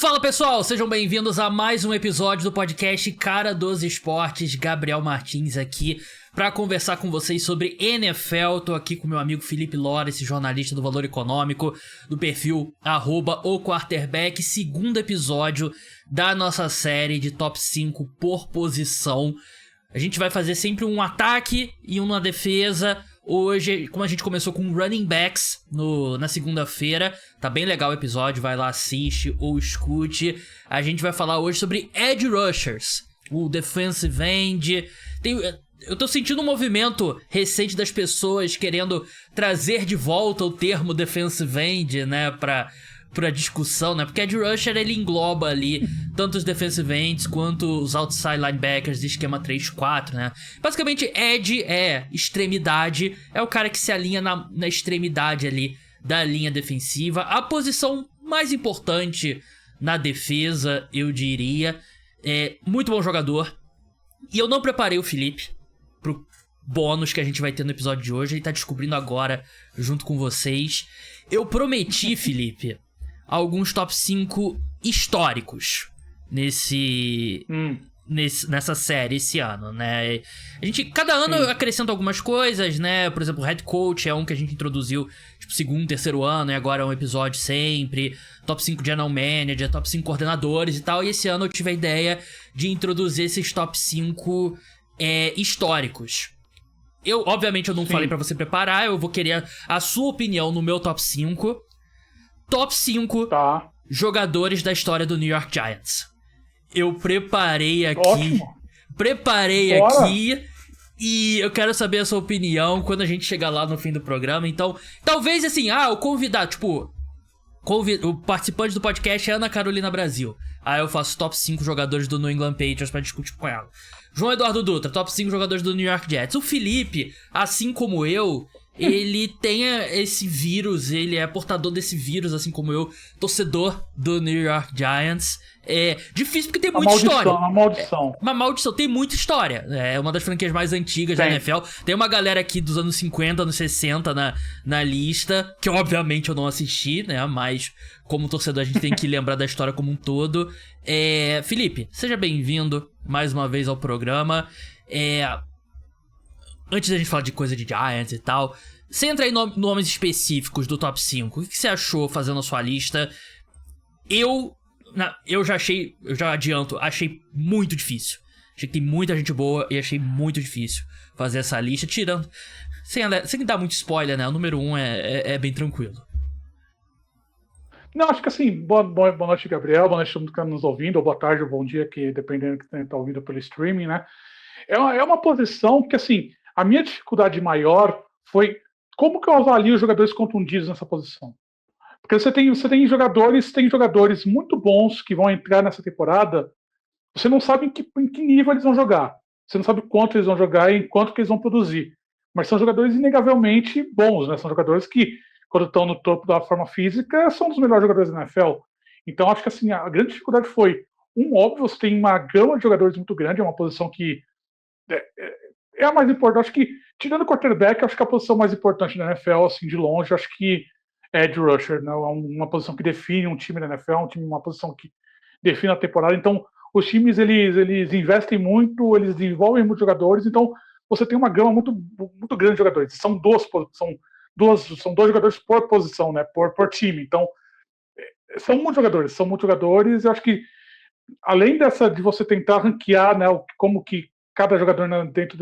Fala pessoal, sejam bem-vindos a mais um episódio do podcast Cara dos Esportes. Gabriel Martins aqui para conversar com vocês sobre NFL. Tô aqui com meu amigo Felipe Lora, esse jornalista do Valor Econômico, do perfil @oquarterback. Segundo episódio da nossa série de top 5 por posição. A gente vai fazer sempre um ataque e uma defesa. Hoje, como a gente começou com running backs na segunda-feira, tá bem legal o episódio, vai lá, assiste ou escute. A gente vai falar hoje sobre edge rushers, o defensive end. Eu tô sentindo um movimento recente das pessoas querendo trazer de volta o termo defensive end, né, pra discussão, né? Porque edge rusher, ele engloba ali tanto os defensive ends quanto os outside linebackers de esquema 3-4, né? Basicamente, edge é extremidade, é o cara que se alinha na extremidade ali da linha defensiva. A posição mais importante na defesa, eu diria. É muito bom jogador. E eu não preparei o Felipe pro bônus que a gente vai ter no episódio de hoje. Ele tá descobrindo agora junto com vocês. Eu prometi, Felipe, alguns top 5 históricos nessa série esse ano, né? A gente, cada ano acrescenta algumas coisas, né? Por exemplo, Head Coach é um que a gente introduziu, tipo, segundo, terceiro ano, e agora é um episódio sempre. Top 5 General Manager, top 5 coordenadores e tal. E esse ano eu tive a ideia de introduzir esses top 5 históricos. Obviamente, eu não falei pra você preparar, eu vou querer a sua opinião no meu top 5. Top 5 jogadores da história do New York Giants. Eu preparei aqui. Ótimo. Aqui. E eu quero saber a sua opinião quando a gente chegar lá no fim do programa. Então, talvez assim, o convidado, tipo, o participante do podcast é Ana Carolina Brasil. Aí eu faço top 5 jogadores do New England Patriots pra discutir com ela. João Eduardo Dutra, top 5 jogadores do New York Jets. O Felipe, assim como eu, ele tem esse vírus, ele é portador desse vírus, assim como eu, torcedor do New York Giants. É difícil porque tem muita história. Uma maldição. Uma maldição, tem muita história. É uma das franquias mais antigas da NFL. Tem uma galera aqui dos anos 50, anos 60 na lista, que obviamente eu não assisti, né? Mas como torcedor a gente tem que lembrar da história como um todo. Felipe, seja bem-vindo mais uma vez ao programa. Antes da gente falar de coisa de Giants e tal, você entra aí nomes específicos do top 5. O que você achou fazendo a sua lista? Eu já adianto, achei muito difícil. Achei que tem muita gente boa e achei muito difícil fazer essa lista, tirando, sem dar muito spoiler, né? O número 1 é bem tranquilo. Não, acho que assim, boa noite, Gabriel, boa noite a todo mundo que está nos ouvindo, ou boa tarde, ou bom dia, que dependendo do que está ouvindo pelo streaming, né? É uma posição que, assim, a minha dificuldade maior foi como que eu avalio os jogadores contundidos nessa posição. Porque você tem jogadores muito bons que vão entrar nessa temporada, você não sabe em que nível eles vão jogar. Você não sabe quanto eles vão jogar e quanto que eles vão produzir. Mas são jogadores inegavelmente bons, né? São jogadores que, quando estão no topo da forma física, são dos melhores jogadores da NFL. Então, acho que assim, a grande dificuldade foi, óbvio, você tem uma gama de jogadores muito grande, é uma posição que é a mais importante. Acho que, tirando o quarterback, acho que a posição mais importante da NFL, assim, de longe, acho que é edge rusher, né? Uma posição que define um time da NFL, uma posição que define a temporada. Então, os times, eles investem muito, eles desenvolvem muitos jogadores, então você tem uma gama muito, muito grande de jogadores. São dois jogadores por posição, né? Por time. Então, são muitos jogadores. Eu acho que, além de você tentar ranquear, né, como que cada jogador, né, dentro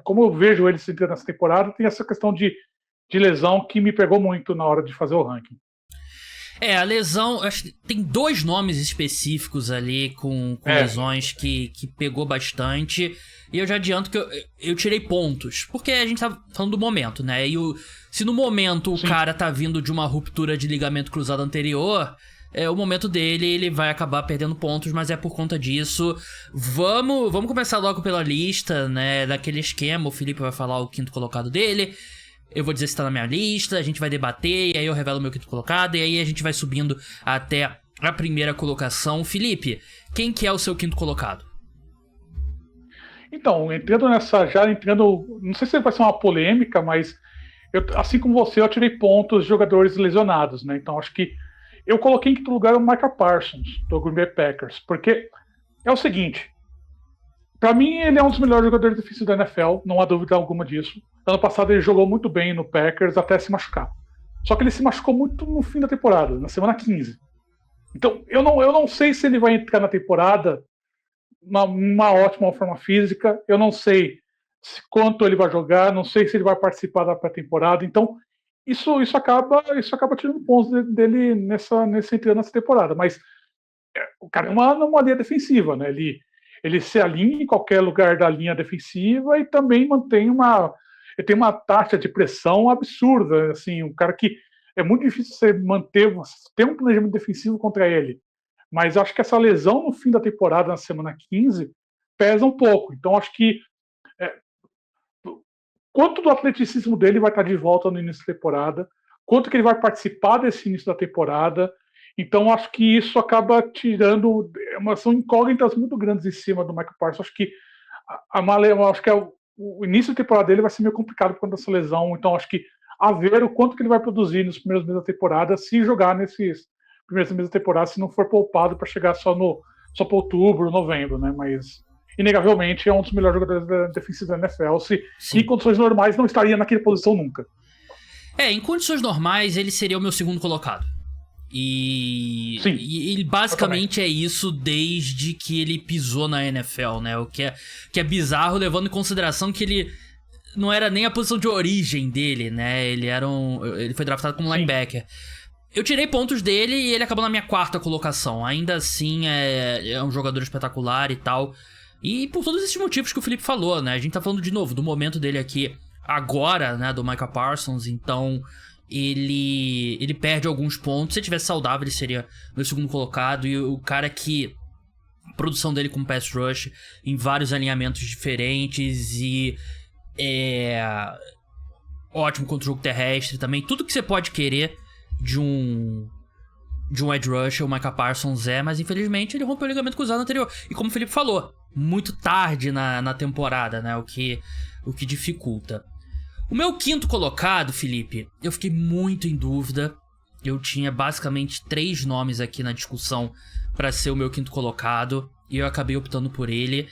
como eu vejo eles entrando nessa temporada, tem essa questão de lesão que me pegou muito na hora de fazer o ranking. A lesão, acho que tem 2 nomes específicos ali com lesões que pegou bastante. E eu já adianto que eu tirei pontos, porque a gente tá falando do momento, né? E se no momento o cara tá vindo de uma ruptura de ligamento cruzado anterior, o momento dele, ele vai acabar perdendo pontos, mas é por conta disso. Vamos começar logo pela lista, né? Daquele esquema, o Felipe vai falar o quinto colocado dele. Eu vou dizer se tá na minha lista, a gente vai debater, e aí eu revelo o meu quinto colocado, e aí a gente vai subindo até a primeira colocação. Felipe, quem que é o seu quinto colocado? Então, entrando, não sei se vai ser uma polêmica, mas assim como você, eu tirei pontos de jogadores lesionados, né? Então acho que eu coloquei em quinto lugar o Micah Parsons, do Green Bay Packers, porque é o seguinte, para mim ele é um dos melhores jogadores defensivos da NFL, não há dúvida alguma disso. Ano passado ele jogou muito bem no Packers até se machucar. Só que ele se machucou muito no fim da temporada, na semana 15. Então eu não sei se ele vai entrar na temporada uma ótima forma física, eu não sei quanto ele vai jogar, não sei se ele vai participar da pré-temporada, então isso acaba tirando pontos dele nessa temporada, mas o cara é uma linha defensiva, né? Ele se alinha em qualquer lugar da linha defensiva e também ele tem uma taxa de pressão absurda, assim, um cara que é muito difícil você ter um planejamento defensivo contra ele. Mas acho que essa lesão no fim da temporada, na semana 15, pesa um pouco. Então acho que quanto do atleticismo dele vai estar de volta no início da temporada, quanto que ele vai participar desse início da temporada. Então acho que isso acaba tirando são incógnitas muito grandes em cima do Michael Parsons. Acho que o início da temporada dele vai ser meio complicado por conta dessa lesão. Então acho que a ver o quanto que ele vai produzir nos primeiros meses da temporada, se jogar nesses primeiros meses da temporada, se não for poupado para chegar só para outubro, novembro, né? Mas inegavelmente é um dos melhores jogadores defensivos da NFL. Em condições normais não estaria naquela posição nunca. Em condições normais ele seria o meu segundo colocado. E ele basicamente é isso desde que ele pisou na NFL, né? O que é bizarro, levando em consideração que ele não era nem a posição de origem dele, né? Ele foi draftado como linebacker. Eu tirei pontos dele e ele acabou na minha quarta colocação. Ainda assim, é um jogador espetacular e tal. E por todos esses motivos que o Felipe falou, né? A gente tá falando de novo do momento dele aqui agora, né? Do Micah Parsons. Então, ele perde alguns pontos. Se ele tivesse saudável, ele seria meu segundo colocado. E o cara que... A produção dele com pass rush em vários alinhamentos diferentes. E... ótimo contra o jogo terrestre também. Tudo que você pode querer de um edge rusher, o Micah Parsons mas infelizmente ele rompeu o ligamento cruzado anterior. E como o Felipe falou, muito tarde na temporada, né? O que dificulta. O meu quinto colocado, Felipe, eu fiquei muito em dúvida. Eu tinha basicamente 3 nomes aqui na discussão para ser o meu quinto colocado, e eu acabei optando por ele.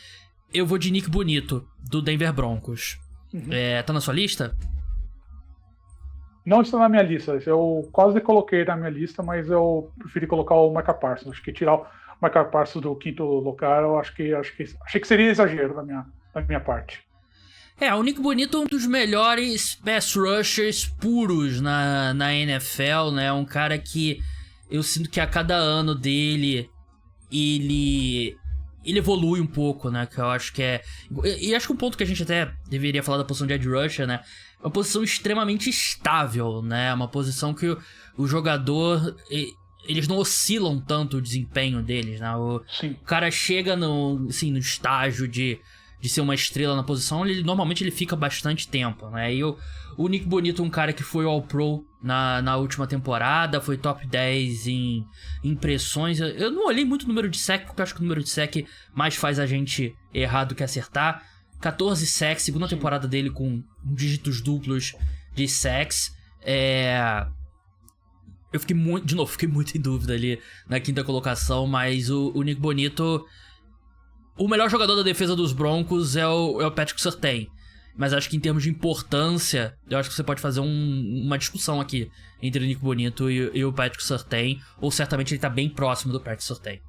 Eu vou de Nick Bonito, do Denver Broncos. Tá na sua lista? Não está na minha lista. Eu quase coloquei na minha lista, mas eu preferi colocar o Micah Parsons. Acho que tirar o Micah Parsons do quinto lugar, eu achei que seria exagero da minha parte. O Nick Bonito é um dos melhores pass rushers puros na NFL, né? Um cara que eu sinto que a cada ano dele, ele evolui um pouco, né? Que eu acho que E acho que um ponto que a gente até deveria falar da posição de edge rusher, né? É uma posição extremamente estável, né? Uma posição que o jogador... Eles não oscilam tanto o desempenho deles, né? O cara chega no estágio de ser uma estrela na posição, normalmente ele fica bastante tempo, né? E o Nick Bonito é um cara que foi All-Pro na última temporada, foi top 10 em impressões. Eu não olhei muito o número de sec, porque eu acho que o número de sec mais faz a gente errar do que acertar. 14 sacks, segunda temporada dele com dígitos duplos de sacks. Eu fiquei muito em dúvida ali na quinta colocação, mas o Nick Bonito... O melhor jogador da defesa dos Broncos é o Patrick Surtain. Mas acho que em termos de importância, eu acho que você pode fazer uma discussão aqui entre o Nick Bonito e o Patrick Surtain, ou certamente ele tá bem próximo do Patrick Surtain.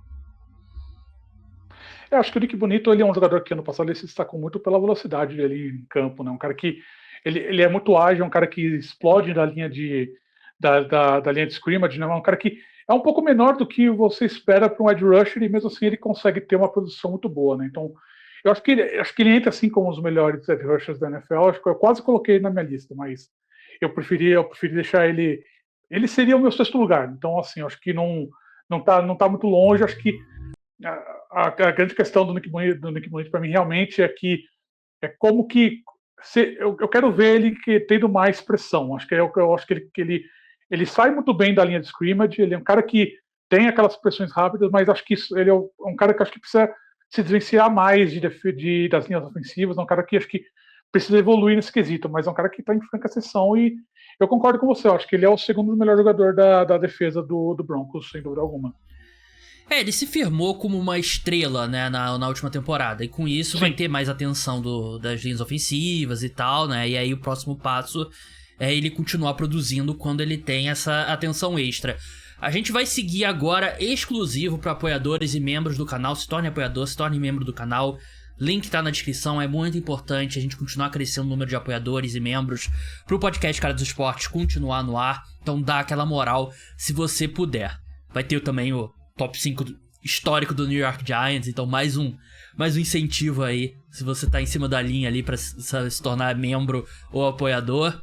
Eu acho que o Nick Bonito ele é um jogador que ano passado ele se destacou muito pela velocidade dele em campo, né? Um cara que ele é muito ágil, um cara que explode da linha da linha de scrimmage, né? Um cara que é um pouco menor do que você espera para um edge rusher e mesmo assim ele consegue ter uma produção muito boa, né? Então eu acho que ele entra assim como os melhores edge rushers da NFL. Acho que eu quase coloquei ele na minha lista, mas eu preferi deixar ele seria o meu sexto lugar. Então assim, acho que não tá muito longe. Acho que a grande questão do Nick Bonito para mim realmente é que como que eu quero ver ele tendo mais pressão. Acho que ele sai muito bem da linha de scrimmage. Ele é um cara que tem aquelas pressões rápidas, mas acho que ele é um cara que acho que precisa se desvencilhar mais das linhas ofensivas. É um cara que acho que precisa evoluir nesse quesito, mas é um cara que está em franca ascensão e eu concordo com você, eu acho que ele é o segundo melhor jogador da defesa do Broncos, sem dúvida alguma. Ele se firmou como uma estrela, né, na última temporada. E com isso vai ter mais atenção das linhas ofensivas e tal, né? E aí o próximo passo é ele continuar produzindo quando ele tem essa atenção extra. A gente vai seguir agora exclusivo para apoiadores e membros do canal. Se torne apoiador, se torne membro do canal. Link tá na descrição, é muito importante a gente continuar crescendo o número de apoiadores e membros pro podcast Cara dos Esportes continuar no ar. Então dá aquela moral se você puder. Vai ter também o top 5 histórico do New York Giants, então mais um incentivo aí, se você tá em cima da linha ali pra se tornar membro ou apoiador.